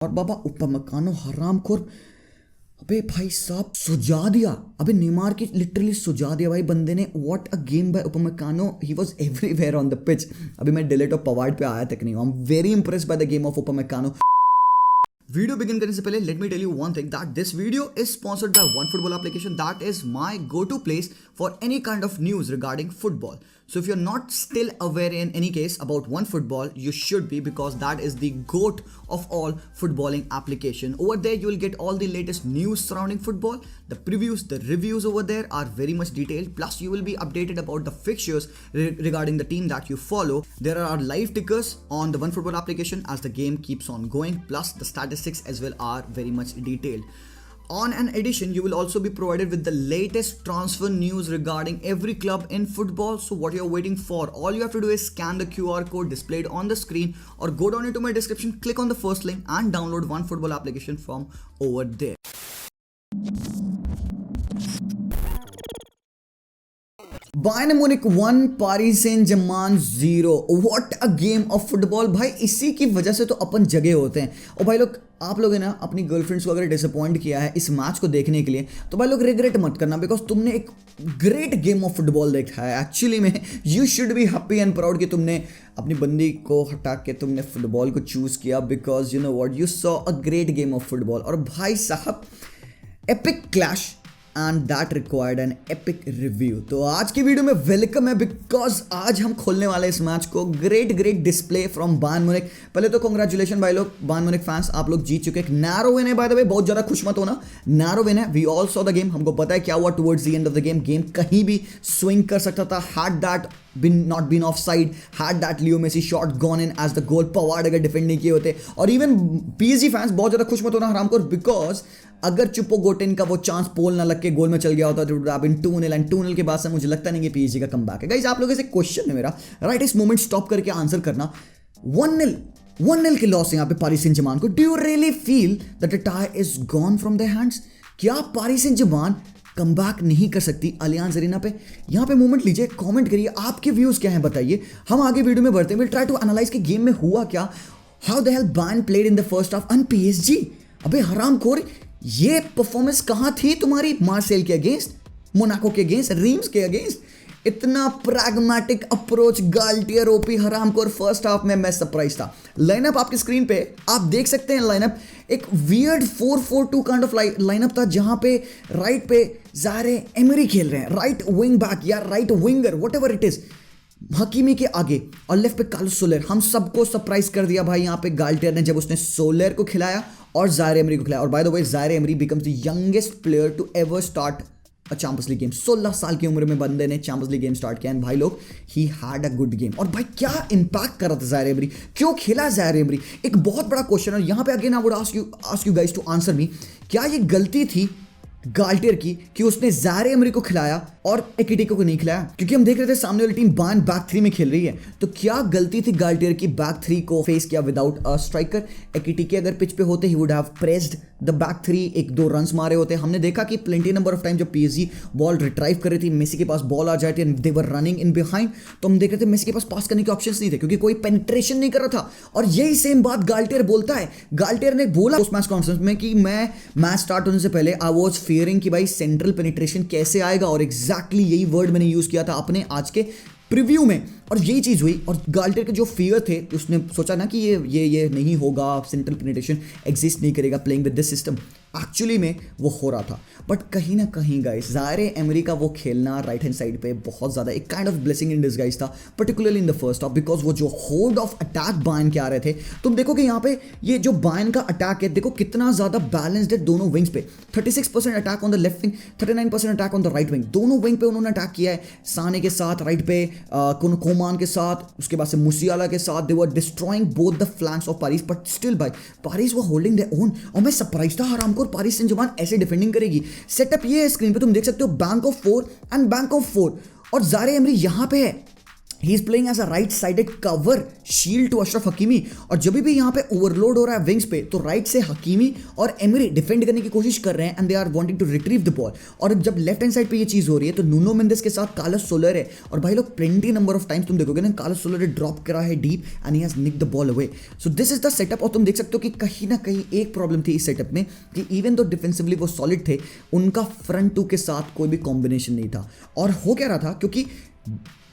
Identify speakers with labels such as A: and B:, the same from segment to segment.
A: और बाबा उपमकानो हरामखोर। अबे भाई साहब सुझा दिया, अबे नेमार की लिटरली सुझा दिया भाई बंदे ने। What a game by Upamecano, he was everywhere on the pitch. अभी मैं डिलीट ऑफ पवार्ड पे आया तक नहीं हूं। I am very impressed by the game of Upamecano. Video begin करने से पहले let me tell you one thing that this video is sponsored by One Football application that is my go to place for any kind of news regarding football. So if you're not still aware in any case about OneFootball, you should be, because that is the GOAT of all footballing application. Over there you will get all the latest news surrounding football. The previews, the reviews over there are very much detailed. Plus you will be updated about the fixtures regarding the team that you follow. There are live tickers on the OneFootball application as the game keeps on going. Plus the statistics as well are very much detailed. On an addition, you will also be provided with the latest transfer news regarding every club in football. So what you're waiting for? All you have to do is scan the QR code displayed on the screen or go down into my description, click on the first link and download OneFootball application from over there. Bayern Munich 1 Paris Saint Germain 0. What a game of football भाई. इसी की वजह से तो अपन जगे होते हैं. और भाई लोग, आप लोग है ना अपनी गर्लफ्रेंड्स को अगर डिसअपॉइंट किया है इस मैच को देखने के लिए, तो भाई लोग रिग्रेट मत करना, बिकॉज तुमने एक ग्रेट गेम ऑफ फुटबॉल देखा है. एक्चुअली में you should be happy and proud कि तुमने अपनी बंदी को हटा के तुमने फुटबॉल को चूज किया, because you know what, you saw a great game of football. और भाई साहब epic clash and that required an epic review. तो आज की वीडियो में वेलकम है, बिकॉज आज हम खोलने वाले इस मैच को. Great display from Bayern Munich. पहले तो कांग्रेचुलेशन भाई लोग, बायर्न म्यूनिक फैंस, आप लोग जीत चुके. एक नैरो विन है बाय द वे, बहुत ज्यादा खुश मत होना, नैरो विन है. We all saw the game, हमको पता है क्या हुआ towards the end of the game. Game कहीं भी स्विंग कर सकता था. Had that not been offside, had that Leo Messi shot gone in as the goal, Pavard अगर डिफेंड नहीं किए होते. और इवन PSG फैंस बहुत ज्यादा खुश मत होना हरामखोर, बिकॉज अगर चुपो गोटेन का वो चांस पोल ना लग के गोल में चल गया होता तो अब इन 2-0 एंड 2-0 के बाद से मुझे लगता नहीं कि PSG का कमबैक है. गाइस आप लोगों से क्वेश्चन है मेरा, राइट, इस मोमेंट स्टॉप करके आंसर करना. 1-0 के लॉस है यहाँ पे पारिस सेंट जर्मेन को. Do you really feel that the tie is gone from their hands? क्या पारिस सेंट जर्मेन कमबैक नहीं कर सकती अलियांज अरीना पे? यहाँ पे मोमेंट लीजिए, कमेंट करिए, आपके व्यूज क्या हैं बताइए. हम आगे वीडियो में बढ़ते हैं. विल ट्राई टू एनालाइज कि गेम में हुआ क्या, how the hell Bayern played in the first half and PSG. अबे हरामखोर, ये परफॉर्मेंस कहाँ थी तुम्हारी मार्सेल के अगेंस्ट, मोनाको के अगेंस्ट, रीम्स के अगेंस्ट? इतना प्रैग्मेटिक अप्रोच गाल्टियर ओपी हरामखोर. फर्स्ट हाफ में मैं सरप्राइज था. लाइनअप आपकी स्क्रीन पे आप देख सकते हैं. लाइनअप एक वियर्ड 4-4-2 काइंड ऑफ लाइनअप था, जहां पे राइट पे ज़ारे एमरी खेल रहे हैं, राइट विंग बैक या right winger, whatever it is, Hakimi के आगे, और लेफ्ट पे कार्लोस सोलर. हम सबको सरप्राइज कर दिया भाई यहाँ पे गाल्टियर ने, जब उसने सोलर को खिलाया और ज़ारे एमरी को खिलाया. और by the way Zaire Emery becomes the youngest player to ever start Champions League game. 16 साल की उम्र में बंदे ने चैंपियंस लीग गेम स्टार्ट किया. एंड भाई लोग, he had a good game. और भाई क्या इंपैक्ट कर रहा था ज़ारे एमरी, क्यों खेला ज़ारे एमरी, एक बहुत बड़ा क्वेश्चन है यहाँ पे. Again I would ask you guys to answer me. क्या ये गलती थी गाल्टियर की कि उसने ज़ारे एमरी को खिलाया और एकिटिको को नहीं खिलाया? क्योंकि हम देख रहे थे सामने वाली टीम बायर्न बैक 3 में खेल रही है. तो क्या गलती थी गाल्टियर की बैक 3 को फेस किया विदाउट अ स्ट्राइकर? एकिटिको अगर पिच पे होते, he would have pressed the back 3, 1-2 runs मारे होते. हमने देखा कि प्लेंटी नंबर ऑफ टाइम जब PSG बॉल रिट्राइव कर रही थी, मेसी के पास बॉल आ जाती है, दे वर रनिंग इन बिहाइंड, तो हम देख रहे थे मेसी के पास पास करने के ऑप्शंस नहीं थे, क्योंकि कोई पेनिट्रेशन नहीं कर रहा था. और यही सेम बात गाल्टियर बोलता है. गाल्टियर ने बोला उस मैच कॉन्फ्रेंस में कि मैं मैच स्टार्ट होने से पहले आई वॉज फियरिंग कि भाई सेंट्रल पेनिट्रेशन कैसे आएगा, और एग्जैक्टली यही वर्ड मैंने यूज किया था अपने आज के प्रीव्यू में, और यही चीज हुई. और गाल्टियर के जो फियर थे, उसने सोचा ना कि ये नहीं होगा, सेंट्रल पेनिट्रेशन एग्जिस्ट नहीं करेगा playing with this system. Actually में वो हो रहा था. बट कहीं ना कहीं गाइस, ज़ारे एमरी का वो खेलना राइट हैंड साइड पे बहुत ज़्यादा एक kind of blessing in disguise था, particularly in the first half, because वो जो होल्ड ऑफ अटैक बायर्न के आ रहे थे. तुम देखो कि यहाँ पे ये जो बायर्न का अटैक है, देखो कितना ज़्यादा बैलेंस्ड है दोनों विंग्स पे. 36% attack on the left wing, 39% attack on the right wing. दोनों विंग पे उन्होंने अटैक किया है. साने के साथ राइट पे, कोमान के साथ, उसके बाद से मुसियाला के साथ. They were destroying both the flanks of Paris. But still भाई पारिस वो होल्डिंग देयर ओन. और मैं सरप्राइज था हरामखोर, पारिस सेंट जर्मेन ऐसे डिफेंडिंग करेगी. सेटअप ये है, स्क्रीन पे तुम देख सकते हो, bank of 4 and bank of 4, और ज़ारे एमरी यहां पे है. He is playing as a right sided cover shield to Achraf Hakimi, और जब भी यहाँ पे ओवरलोड हो रहा है विंग्स पे तो राइट से हकीमी और एमरी डिफेंड करने की कोशिश कर रहे हैं and they are wanting to retrieve the ball. और जब लेफ्ट हैंड साइड पे ये चीज हो रही है तो नूनो मेंडेस के साथ कार्लोस सोलर है, और भाई लोग 20 नंबर ऑफ टाइम्स तुम देखोगे ना कार्लोस सोलर ड्रॉप करा है deep and he has nick the ball away. So this is the setup. और तुम देख सकते हो कि कहीं ना कहीं एक प्रॉब्लम थी इस सेटअप में कि इवन दो डिफेंसिवली वो सॉलिड थे, उनका फ्रंट टू के साथ कोई भी कॉम्बिनेशन नहीं था। और हो क्या रहा था, क्योंकि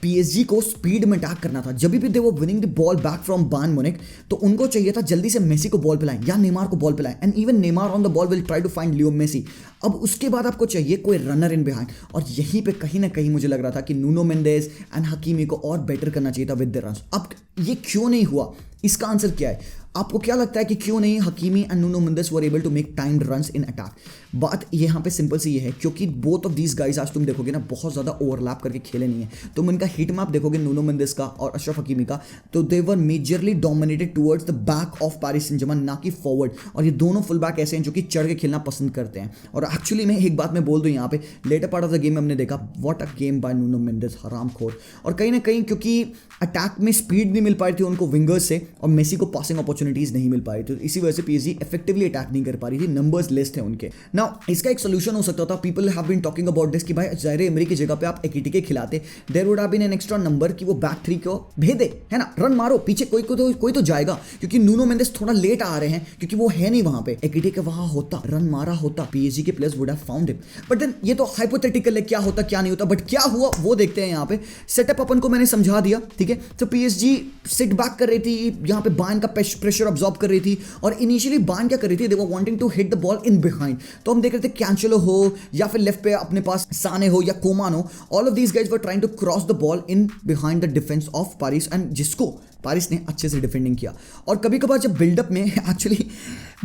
A: PSG को स्पीड में अटैक करना था, जब भी दे वो winning the ball back from Bayern Munich तो उनको चाहिए था जल्दी से मेसी को बॉल पिलाएं या नेमार को बॉल पिलाएं, and even Neymar on the ball will try to find Leo Messi. अब उसके बाद आपको चाहिए कोई रनर इन बिहाइंड, और यहीं पे कहीं ना कहीं मुझे लग रहा था कि नूनो मेंडेस एंड हकीमी को और बेटर करना चाहिए था विद द रन्स। अब ये क्यों नहीं हुआ, इसका आंसर क्या है? आपको क्या लगता है कि क्यों नहीं Hakimi and Nuno Mendes were able to make timed runs in attack? बात यहाँ पे सिंपल सी ये है, क्योंकि बोथ ऑफ दीज गाइज आज तुम देखोगे ना बहुत ज़्यादा ओवरलैप करके खेले नहीं है। तुम इनका हिट मैप देखोगे नूनो मेंडेस का और अशरफ हकीमी का, तो they were majorly dominated towards the back of Paris Saint Germain, ना कि फॉरवर्ड। और ये दोनों फुल बैक ऐसे हैं जो कि चढ़ के खेलना पसंद करते हैं। और एक्चुअली में एक बात मैं बोल दूँ यहाँ पे, later part of the game में हमने देखा what a game by Nuno Mendes, हरामखोर। और कहीं ना कहीं क्योंकि अटैक में स्पीड नहीं मिल पाई थी उनको विंगर्स से, और मेसी को पासिंग अपॉर्चुनिटीज नहीं मिल पाई, तो इसी वजह से PSG इफेक्टिवली अटैक नहीं कर पा रही थी, नंबर्स लेस थे उनके। नाउ इसका एक सोल्यूशन हो सकता था, people have been talking about this कि भाई जाहिर एमरी की जगह पे आप एकीटिके खिलाते, there would have been an extra number कि वो बैक थ्री को भेदे, है ना, रन मारो पीछे, कोई तो जाएगा, क्योंकि नूनो मेंडेस थोड़ा लेट आ रहे हैं क्योंकि वो है नहीं वहां पे। एकीटिके वहां होता, रन मारा होता, PSG के players would have found him. But then ये तो हाइपोथेटिकल है, क्या होता क्या नहीं होता, बट क्या हुआ वो देखते हैं। यहाँ पे सेटअप अपन को मैंने समझा दिया, ठीक है। तो PSG सिट बैक कर रही थी, यहाँ पे बायर्न का प्रेशर अब्सॉर्ब कर रही थी, और इनिशियली बायर्न क्या कर रही थी, they were wanting to hit the ball in behind. तो हम देख रहे थे कैंसेलो हो या फिर लेफ्ट पे अपने पास साने हो या कोमान हो, all of these guys were trying to cross the ball in behind the defence of Paris, and जिसको पेरिस ने अच्छे से डिफेंडिंग किया। और कभी कभार जब बिल्डअप में एक्चुअली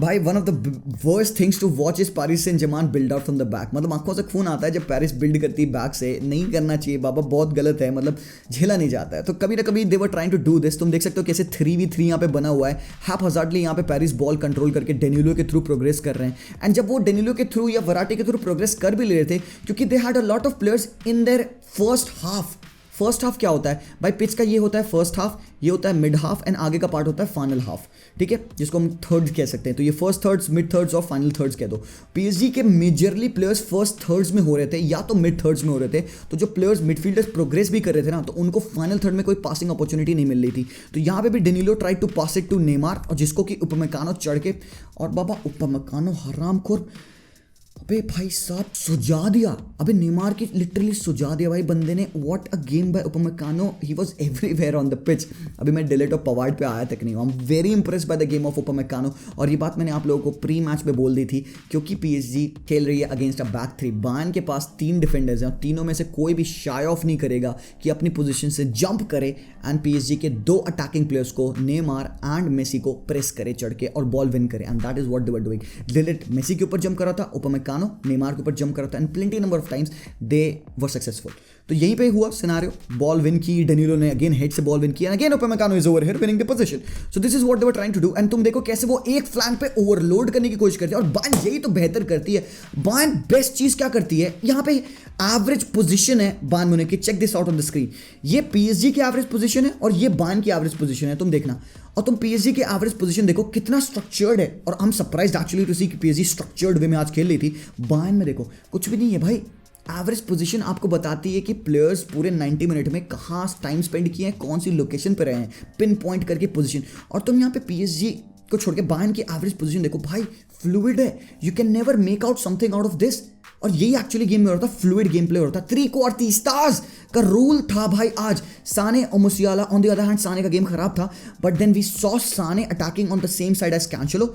A: भाई one of the worst things to watch is Paris Saint Germain build out from the back. मतलब आंखों से खून आता है जब पेरिस बिल्ड करती है बैक से, नहीं करना चाहिए बाबा, बहुत गलत है, मतलब झेला नहीं जाता है। तो कभी ना कभी they were trying to do this. तुम देख सकते हो कैसे 3v3 यहाँ पे बना हुआ है, हैपहज़ार्डली यहाँ पे पेरिस बॉल कंट्रोल करके डेनिलो के थ्रू प्रोग्रेस कर रहे हैं। एंड जब वो डेनिलो के थ्रू या वराटी के थ्रू प्रोग्रेस कर भी ले रहे थे, क्योंकि they had a lot of players in their first half. First half क्या होता है भाई, पिच का ये होता है फर्स्ट हाफ, ये होता है मिड हाफ, एंड आगे का पार्ट होता है फाइनल हाफ, ठीक है, जिसको हम थर्ड कह सकते हैं। तो ये फर्स्ट थर्ड्स, मिड थर्ड्स और फाइनल थर्ड्स कह दो। PSG के मेजरली प्लेयर्स फर्स्ट थर्ड्स में हो रहे थे या तो मिड थर्ड्स में हो रहे थे, तो जो प्लेयर्स मिडफील्डर्स प्रोग्रेस भी कर रहे थे ना, तो उनको फाइनल थर्ड में कोई पासिंग अपॉर्चुनिटी नहीं मिल रही थी। तो यहाँ पे भी Danilo try to pass it to Neymar, और जिसको कि उपमेकानो चढ़ के, और बाबा उपमेकानो हरामखोर, अबे भाई साहब सुझा दिया, अबे नेमार की लिटरली सुझा दिया भाई बंदे ने। What a game by Upamecano, he was everywhere on the pitch. अभी मैं डिलीट और पवार्ड पे आया तक नहीं हूँ। I am very impressed by the game of Upamecano, और ये बात मैंने आप लोगों को प्री मैच में बोल दी थी, क्योंकि PSG खेल रही है against a back three. Bayern के पास 3 डिफेंडर्स हैं, और तीनों में से कोई भी शाय ऑफ नहीं करेगा कि अपनी पोजीशन से जंप करे एंड PSG के 2 अटैकिंग प्लेयर्स को, नेमार एंड मेसी को प्रेस करे चढ़ के और बॉल विन करे, and that is what they were doing. De Ligt Messi के ऊपर जंप करा था, उपमेकानो नेमार के ऊपर जंप करा था, and plenty number of times they were successful. तो यहीं पे हुआ सिनेरियो, बॉल विन की, डेनिलो ने अगेन हेड से बॉल विन किया, again Upamecano is over here winning the position. So this is what they were trying to do, and तुम देखो कैसे वो एक फ्लैंक पे ओवरलोड करने की कोशिश करती है, और बायर्न यही तो बेहतर करती है। बायर्न बेस्ट चीज क्या करती है, यहाँ पे एवरेज पोजीशन है बायर्न म्यूनिख की, check this out on the screen. ये PSG की एवरेज पोजीशन है और ये बायर्न की एवरेज पोजीशन है, तुम देखना। और तुम PSG के एवरेज पोजीशन देखो कितना स्ट्रक्चर्ड है, और हम सरप्राइज्ड एक्चुअली टू सी कि PSG स्ट्रक्चर्ड वे में आज खेल रही थी। बायर्न में देखो कुछ भी नहीं है भाई। एवरेज पोजीशन आपको बताती है कि प्लेयर्स पूरे 90 मिनट में कहाँ टाइम स्पेंड किए हैं, कौन सी लोकेशन पर रहे हैं, पिन पॉइंट करके पोजीशन। और तुम यहाँ पे PSG को छोड़ के बायर्न की एवरेज पोजीशन देखो भाई, फ्लूइड है, you can never make out something out of this. और यही एक्चुअली गेम में हो रहा था, फ्लूइड गेम प्ले हो रहा था। 3/4 का रूल था भाई आज। साने और Musiala, on the other hand Sane का गेम खराब था, but then we saw Sane attacking on the same side as Cancelo,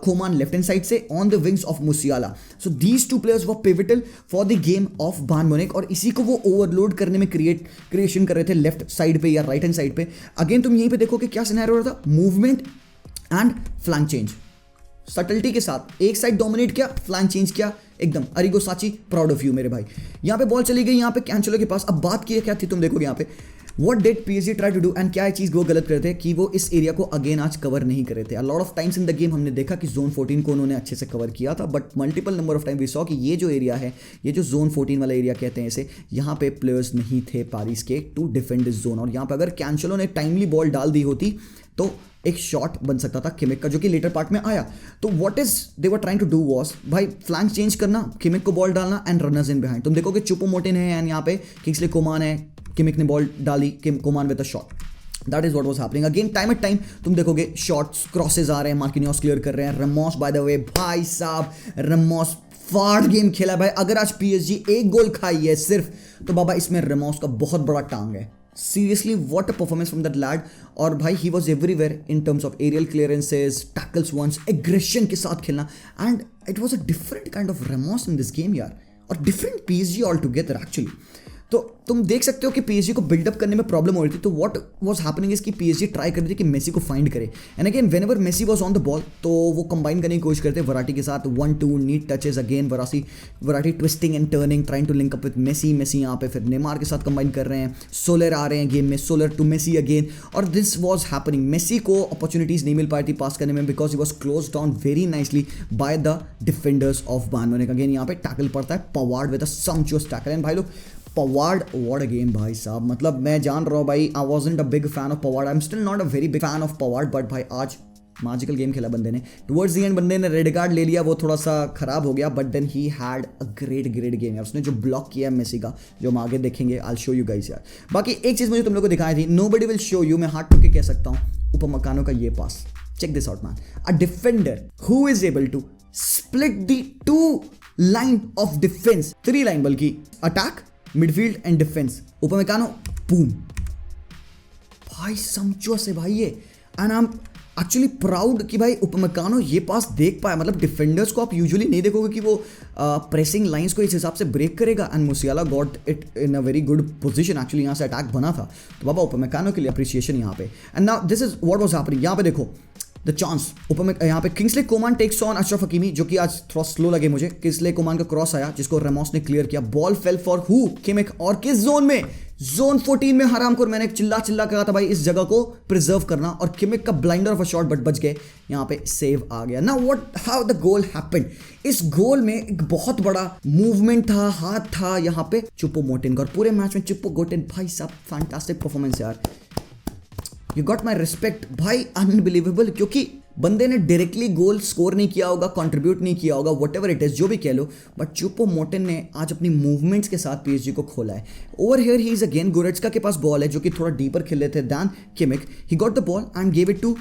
A: Coman left hand side से on the wings of Musiala. So these two players were pivotal for the game of Bayern Munich, और इसी को वो overload करने में creation कर रहे थे लेफ्ट साइड पे या राइट हैंड साइड पे। अगेन तुम यहीं पे देखो कि क्या सिनेरियो हो रहा था, movement and flank change, subtlety के साथ एक साइड डोमिनेट किया, फ्लैंक चेंज किया, एकदम अरिगो साची, प्राउड ऑफ यू मेरे भाई। यहाँ पे बॉल चली गई यहाँ पे कैंसेलो के पास। अब बात की क्या थी, तुम देखोगे यहाँ पे what did PSG try to do and क्या चीज़ वो गलत करे थे कि वो इस एरिया को अगेन आज कवर नहीं करे थे। अ lot of times in the game हमने देखा कि जोन 14 को उन्होंने अच्छे से कवर किया था, but multiple number of time we saw कि ये जो एरिया है, ये जो जोन 14 वाला एरिया कहते हैं इसे, यहाँ पे प्लेयर्स नहीं थे पेरिस के टू डिफेंड दिस जोन। और यहाँ पे अगर कैंसेलो ने टाइमली बॉल डाल दी होती तो एक शॉट बन सकता था किमिक का, जो कि लेटर पार्ट में आया। तो what is they were trying to do was भाई फ्लैंक चेंज करना, किमिक को बॉल डालना एंड रनर्स इन बिहाइंड। तुम देखोगे चुपोमोटिन है एंड यहाँ पे किंग्सले कोमान है, किमिक ने बॉल डाली, Coman with a shot. That is what was happening again time at time. तुम देखोगे शॉट्स क्रॉसेज आ रहे हैं, मार्किनियोस क्लियर कर रहे हैं, रेमोस बाय द वे भाई साहब रेमोस फाड़ गेम खेला भाई। अगर आज PSG एक गोल खाई है सिर्फ, तो बाबा इसमें रेमोस का बहुत बड़ा टांग है। Seriously what a performance from that lad. और भाई he was everywhere in terms of aerial clearances, tackles once, aggression के साथ खेलना, and it was a different kind of Ramos in this game यार, और different PSG all together actually. तो तुम देख सकते हो कि PSG को बिल्डअप करने में प्रॉब्लम हो रही थी। तो व्हाट वाज हैपनिंग इज कि PSG ट्राई कर रही थी कि मेसी को फाइंड करे, and again whenever Messi was on the ball तो वो कंबाइन करने की कोशिश करते वराटी के साथ, 1-2 neat touches, again Verratti twisting and turning, trying to link up with Messi यहाँ पे फिर नेमार के साथ कंबाइन कर रहे हैं, सोलर आ रहे हैं गेम में, सोलर टू मेसी अगेन, और दिस वाज हैपनिंग। मेसी को अपॉर्चुनिटीज नहीं मिल पाई थी पास करने में because he was close down very nicely by the defenders of Bayern Munich. Again यहाँ पे टैकल पड़ता है Pavard with a सम्चुअस tackle, and भाई लोग पवार्ड व्हाट अ गेम भाई साहब। मतलब मैं जान रहा हूँ भाई, I wasn't a big fan of Pavard, I am still not a very big fan of Pavard, but भाई आज मैजिकल गेम खेला बंदे ने। टुवर्ड्स द एंड बंदे ने रेड कार्ड ले लिया, वो थोड़ा सा खराब हो गया, but then he had a great game यार। उसने जो ब्लॉक किया मेसी का, जो हम आगे देखेंगे, आई शो यू गाइस यार। बाकी एक चीज़ मुझे तुम लोग को दिखाई थी, नोबडी विल शो यू, मैं हाथ टूक के कह सकता हूँ, उपमकानो का ये pass, check this out man, a defender who is able to split the 2 line of defence, 3 line बल्कि, attack, midfield and defence, Upamecano boom भाई, सम्चुअस है भाई ये। And I am actually proud कि भाई उपमेकानो ये पास देख पाया। मतलब डिफेंडर्स को आप यूजुअली नहीं देखोगे कि वो प्रेसिंग लाइंस को इस हिसाब से ब्रेक करेगा, and मुसियाला got it in a very good position, actually यहाँ से अटैक बना था। तो बाबा उपमेकानो के लिए अप्रिसिएशन यहाँ पे। And now this is what was happening, यहाँ पे देखो द चांस यहाँ पे Kingsley Coman takes on Achraf Hakimi, जो कि आज थोड़ा स्लो लगे मुझे। किंग्सले कोमान का क्रॉस आया जिसको रेमोस ने क्लियर किया, ball fail for who, Kimmich, और किस जोन में, जोन 14 में। हरामखोर, मैंने चिल्ला कहा था भाई इस जगह को प्रिजर्व करना, और किमिक का blinder of a shot, but बच गए, यहाँ पे सेव आ गया। Now what how the goal happened, इस गोल में एक बहुत बड़ा मूवमेंट था, हाथ था यहाँ पे चुपोमोटिन का, और पूरे मैच में चुपोमोटिन भाई साहब फैंटास्टिक परफॉर्मेंस यार, यू गॉट माई रिस्पेक्ट भाई, अनबिलीवेबल। क्योंकि बंदे ने डायरेक्टली गोल स्कोर नहीं किया होगा, कंट्रीब्यूट नहीं किया होगा, वट एवर इट इज, जो भी कह लो, बट चुपोमोटिन ने आज अपनी मूवमेंट्स के साथ PSG को खोला है। Over here he is again, Goretzka के पास बॉल है जो कि थोड़ा डीपर खेल रहे थे than Kimmich, he got the ball and gave it to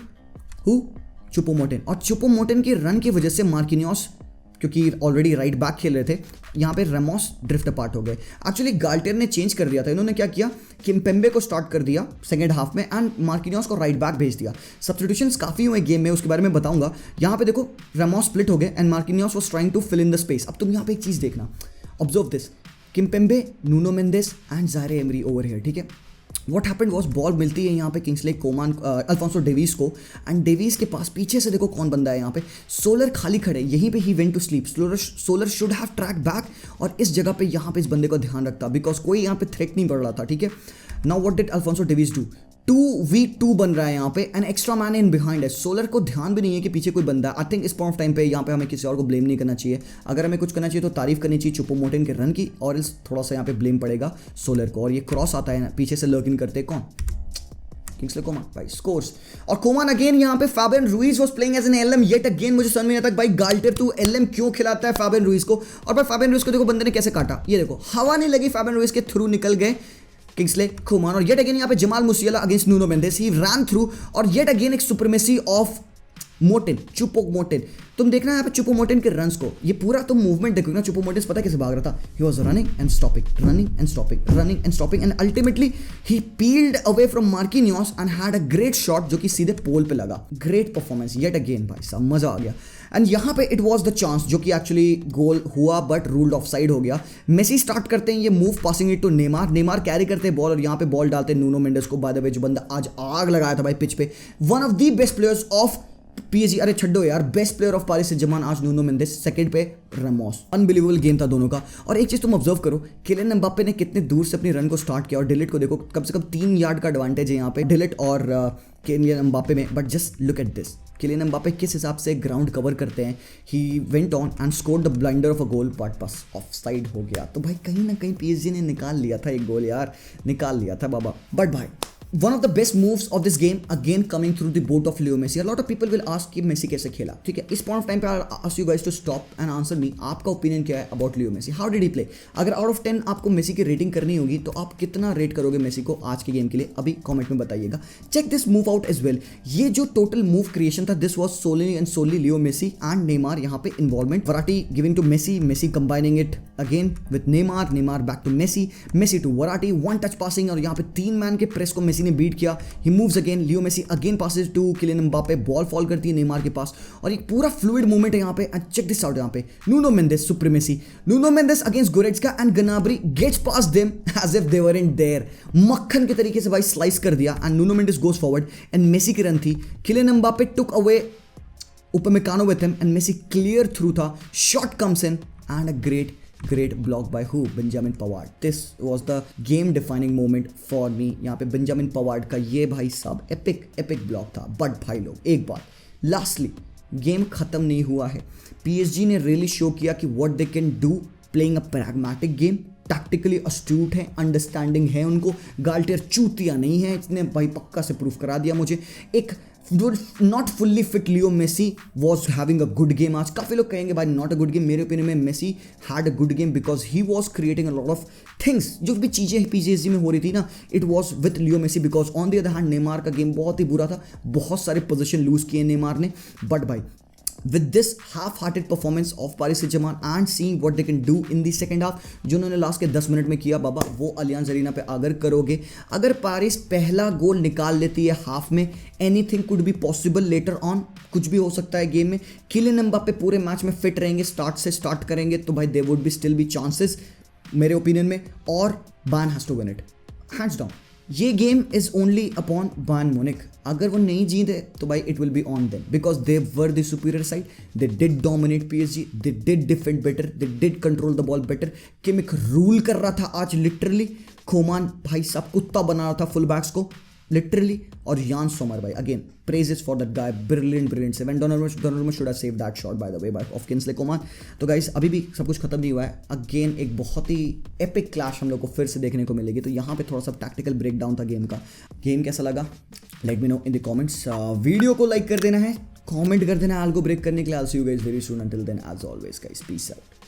A: who, Choupo-Moting, और चुपोमोटिन के रन की वजह से मार्किनियोस, क्योंकि ऑलरेडी राइट बैक खेल रहे थे, यहाँ पे रेमोस ड्रिफ्ट अपार्ट हो गए। एक्चुअली गाल्टियर ने चेंज कर दिया था, इन्होंने क्या किया, किम्पेम्बे को स्टार्ट कर दिया सेकंड हाफ में एंड मार्किनियोस को राइट बैक भेज दिया। सब्स्टिट्यूशंस काफ़ी हुए गेम में, उसके बारे में बताऊंगा। यहाँ पे देखो रेमोस स्प्लिट हो गए and Marquinhos was trying to fill in the space. अब तुम यहाँ पे एक चीज़ देखना, observe this, Kimpembe, Nuno Mendes and Zaire Emery over here, ठीक है। व्हाट हैपेंड वाज, बॉल मिलती है यहाँ पे किंग्सले कोमान, अल्फोंसो डेविस को, एंड डेविस के पास पीछे से देखो कौन बंदा है यहाँ पे, सोलर खाली खड़े, यहीं पे ही went to sleep. Soler should have track back, और इस जगह पे यहाँ पे इस बंदे को ध्यान रखता, बिकॉज कोई यहाँ पे थ्रेट नहीं बढ़ रहा था, ठीक है। Now what did Alfonso Davis do, 2v2 बन रहा है यहाँ पे, an extra man in behind है। सोलर को ध्यान भी नहीं है कि पीछे कोई बंदा है। आई थिंक इस पॉइंट ऑफ टाइम पे यहाँ पे हमें किसी और को ब्लेम नहीं करना चाहिए। अगर हमें कुछ करना चाहिए तो तारीफ करनी चाहिए चुपोमोटिन के रन की, और इस थोड़ा सा यहाँ पे ब्लेम पड़ेगा सोलर को। और ये क्रॉस आता है ना, पीछे से लर्क इन करते कौन, किंग्सले कोमान भाई, स्कोर्स। और कोमान अगेन यहाँ पे, Fabian Ruiz was playing as an LM yet again. मुझे समझ में नहीं आता भाई गाल्टियर तू LM क्यों खिलाता है फैबियन रुइज को। और भाई फैबियन रुइज को देखो बंदे ने कैसे काटा, ये देखो हवा नहीं लगी, फैबियन रुइज के थ्रू निकल गए किंग्सले कोमान। और येट अगेन यहाँ पे Jamal Musiala against Nuno Mendes, he run through, और येट अगेन एक सुप्रीमेसी ऑफ मोटिन, चुपोमोटिन। तुम देखना यहाँ पे चुपोमोटिन के रन्स को, ये पूरा तुम मूवमेंट देखोगे ना, चुपोमोटिन पता कैसे भाग रहा था, he was running and stopping, running and stopping, running and stopping, and ultimately he peeled away from Marquinhos and had a great shot जो कि सीधे पोल पे लगा। ग्रेट परफॉर्मेंस येट अगेन भाई साहब, मजा आ गया। एंड यहाँ पे इट वाज द चांस जो कि एक्चुअली गोल हुआ बट रूल्ड ऑफ साइड हो गया। मेसी स्टार्ट करते हैं ये move, passing it to Neymar, Neymar carry करते हैं बॉल, और यहाँ पे बॉल डालते हैं नूनो मेंडेस को। बाय द वे जो बंदा आज आग लगाया था भाई पिच पे, one of the best players of PSG, अरे छड्डो यार, best player of Paris Saint Germain आज नूनो मेंडेस, सेकंड पे रामोस। अनबिलीवेबल गेम था दोनों का। और एक चीज तुम ऑब्जर्व करो, किलियन एम्बाप्पे ने कितने दूर से अपनी रन को स्टार्ट किया और डिलिट को देखो, कम से कम 3 यार्ड का एडवांटेज है यहाँ पे डिलिट और किलियन एम्बाप्पे में। But just look at this, Kylian Mbappe किस हिसाब से ग्राउंड कवर करते हैं। He went on and scored the blinder of a goal, but बस ऑफ साइड हो गया। तो भाई कहीं ना कहीं PSG ने निकाल लिया था एक गोल यार, निकाल लिया था बाबा। बट भाई one of the best moves of this game again coming through the boat of Leo Messi. A lot of people will ask कि मेसी कैसे खेला, ठीक है। इस पॉइंट ऑफ टाइम पे I ask you guys to stop and answer me, आपका opinion क्या है about Leo Messi, how did he play. अगर आउट ऑफ 10 आपको मेसी की रेटिंग करनी होगी तो आप कितना रेट करोगे मेसी को आज के गेम के लिए, अभी कमेंट में बताइएगा। Check this move out as well, ये जो टोटल मूव क्रिएशन था this was solely and solely Leo Messi and Neymar यहाँ पे involvement. Verratti giving to Messi, Messi combining it again with Neymar, Neymar back to Messi, Messi to Verratti, one touch passing और यहाँ पे 3 man के press को Messi ने beat किया। He moves again, Leo Messi again passes to Kylian Mbappe, ball fall करती है Neymar के पास और एक पूरा फ्लूइड मूवमेंट है यहाँ पे। एंड चेक दिस आउट, यहाँ पे Nuno Mendes supremacy, Nuno Mendes against Goretzka and Gnabry gets past them as if they weren't there, मक्खन के तरीके से भाई स्लाइस कर दिया and Nuno Mendes goes forward and Messi की रन थी। Kylian Mbappe took away Upamecano with him and Messi clear through था, shot comes in and a great block by who? Benjamin Pavard. This was the game defining moment for me. यहाँ पे Benjamin Pavard का ये भाई साहब epic block था। But भाई लोग एक बात, लास्टली गेम खत्म नहीं हुआ है। PSG ने रियली शो किया कि what they can do playing a pragmatic game, tactically astute है, अंडरस्टैंडिंग है उनको, गाल्टियर चूतिया नहीं है, इसने भाई पक्का से प्रूफ करा दिया मुझे। एक not fully fit Leo Messi was having a good game आज। काफ़ी लोग कहेंगे भाई नॉट अ गुड गेम, मेरे ओपिनियन में Messi had a good game because he was creating a lot of things. जो भी चीज़ें PSG में हो रही थी ना, it was with Leo Messi because on the other hand Neymar का गेम बहुत ही बुरा था, बहुत सारे पोजीशन लूज किए नेमार ने। बट भाई with this half-hearted performance of Paris Saint-Germain and seeing what they can do in the second half, जो उन्होंने लास्ट के 10 मिनट में किया बाबा, वो अलियांज अरीना पे अगर करोगे, अगर पेरिस पहला गोल निकाल लेती है हाफ में, anything could be possible later on, कुछ भी हो सकता है गेम में। किलियन एम्बाप्पे पूरे मैच में फिट रहेंगे, स्टार्ट करेंगे तो भाई they would be still be chances मेरे ओपिनियन में, और Bayern has to win it hands down. ये game is only upon Bayern Munich. अगर वो नहीं जीते तो भाई it will be on them because they were the superior side, they did dominate PSG, they did defend better, they did control the ball better. Kimmich rule कर रहा था आज लिटरली, कोमान भाई साहब कुत्ता बना रहा था फुल बैक्स को लिटरली, और यान सोमर भाई again praises for that guy, brilliant save and Donnarumma should have saved that shot by the way of Kingsley Coman। तो गाइस अभी भी सब कुछ खत्म नहीं हुआ है, अगेन एक बहुत ही एपिक क्लैश हम लोग को फिर से देखने को मिलेगी। तो यहाँ पे थोड़ा सा टैक्टिकल ब्रेक डाउन था गेम का। गेम कैसा लगा let me know in the comments. Video को लाइक कर देना है, कमेंट कर देना है आल को ब्रेक करने के लिए। I'll see you guys very soon, until then as always guys, peace out।